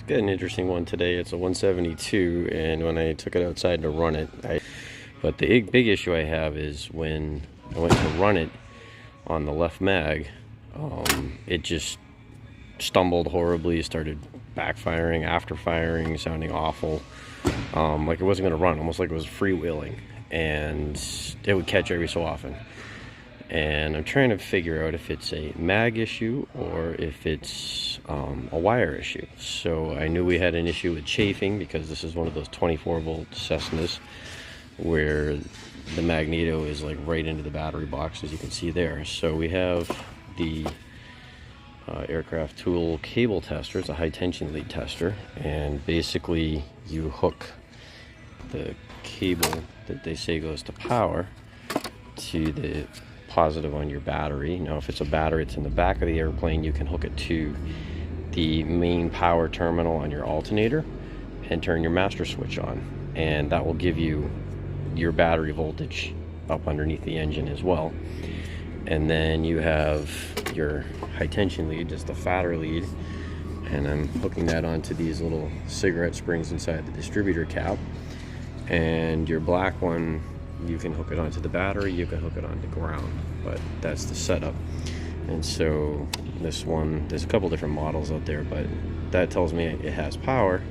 Got an interesting one today. It's a 172, and when I took it outside to run it, but the big issue I have is when I went to run it on the left mag, it just stumbled horribly, started backfiring, after firing, sounding awful, like it wasn't going to run, almost like it was freewheeling, and it would catch every so often. And I'm trying to figure out if it's a mag issue or if it's a wire issue. So I knew we had an issue with chafing because this is one of those 24-volt Cessnas where the magneto is like right into the battery box, as you can see there. So we have the aircraft tool cable tester. It's a high tension lead tester, and basically you hook the cable that they say goes to power to the positive on your battery. Now if it's a battery that's in the back of the airplane, you can hook it to the main power terminal on your alternator and turn your master switch on, and that will give you your battery voltage up underneath the engine as well. And then you have your high tension lead, just the fatter lead, and I'm hooking that onto these little cigarette springs inside the distributor cap. And your black one, you can hook it onto the battery, you can hook it onto ground, but that's the setup. And so this one, there's a couple different models out there, but that tells me it has power.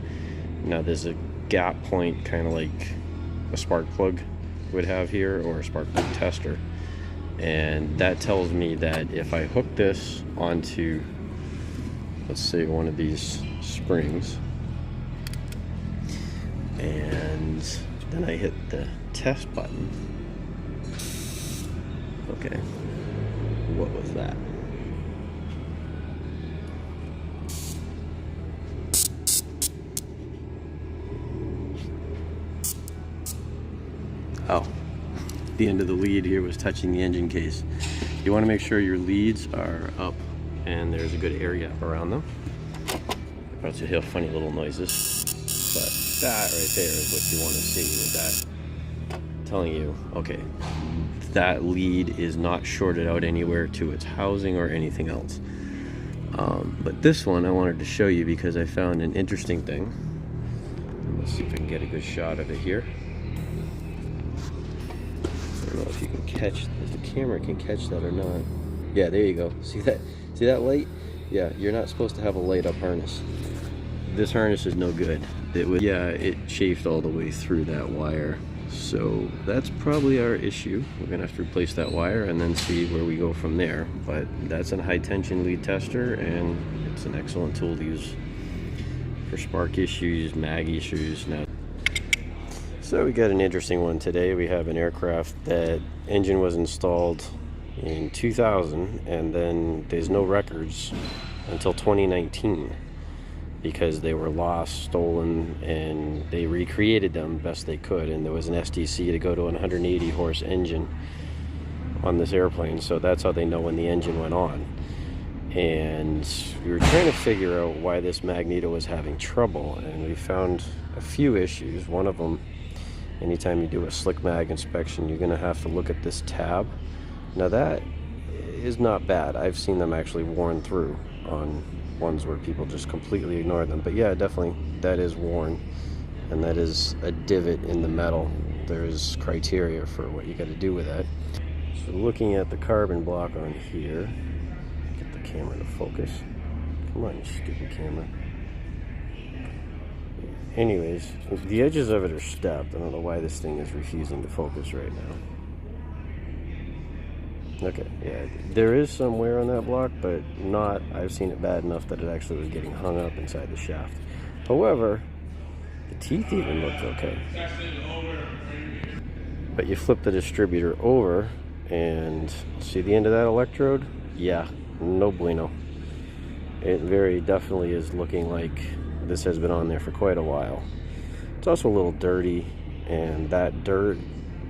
Now there's a gap point, kind of like a spark plug would have here, or a spark plug tester, and that tells me that if I hook this onto, let's say, one of these springs, and then I hit the test button. Okay, what was that? Oh, the end of the lead here was touching the engine case. You want to make sure your leads are up and there's a good air gap around them. Else you'll hear funny little noises. But that right there is what you want to see with that. I'm telling you, okay, that lead is not shorted out anywhere to its housing or anything else. But this one I wanted to show you because I found an interesting thing. Let's see if I can get a good shot of it here. I don't know if you can catch, if the camera can catch that or not. Yeah, there you go. See that? See that light? Yeah, you're not supposed to have a light up harness. This harness is no good. It chafed all the way through that wire. So that's probably our issue. We're gonna have to replace that wire and then see where we go from there. But that's a high tension lead tester, and it's an excellent tool to use for spark issues, mag issues. Now, so we got an interesting one today. We have an aircraft that engine was installed in 2000, and then there's no records until 2019 because they were lost, stolen, and they recreated them best they could. And there was an SDC to go to an 180 horse engine on this airplane, so that's how they know when the engine went on. And we were trying to figure out why this magneto was having trouble, and we found a few issues. One of them, anytime you do a slick mag inspection, you're going to have to look at this tab. Now that is not bad. I've seen them actually worn through on ones where people just completely ignore them. But yeah, definitely that is worn, and that is a divot in the metal. There's criteria for what you got to do with that. So looking at the carbon block on here, get the camera to focus. Come on, you stupid camera. Anyways, the edges of it are stepped. I don't know why this thing is refusing to focus right now. Okay, yeah, there is some wear on that block, but not, I've seen it bad enough that it actually was getting hung up inside the shaft. However, the teeth even looked okay. But you flip the distributor over and see the end of that electrode? Yeah, no bueno. It very definitely is looking like this has been on there for quite a while. It's also a little dirty, and that dirt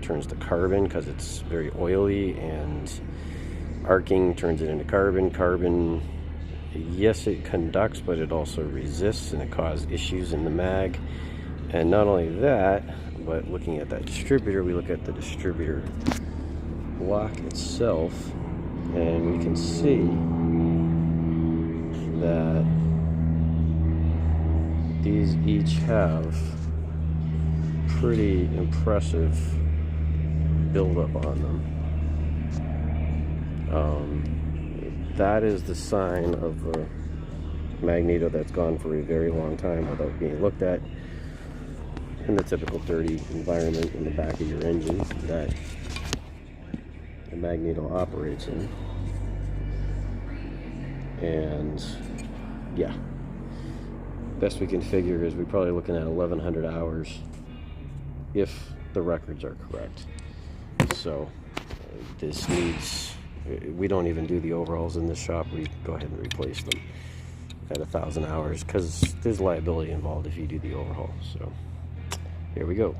turns to carbon because it's very oily, and arcing turns it into carbon. Carbon, yes, it conducts, but it also resists, and it causes issues in the mag. And not only that, but looking at that distributor, we look at the distributor block itself, and we can see that, let's see if I can get it to focus. Come on, you stupid camera. Okay, yeah, there you go. See that? See that light? Yeah, you're not supposed to have a light up harness. This these each have pretty impressive buildup on them. That is the sign of a magneto that's gone for a very long time without being looked at, in the typical dirty environment in the back of your engine that the magneto operates in. And yeah, best we can figure is we're probably looking at 1,100 hours if the records are correct. So this needs, we don't even do the overhauls in this shop. We go ahead and replace them at 1,000 hours because there's liability involved if you do the overhaul. So here we go.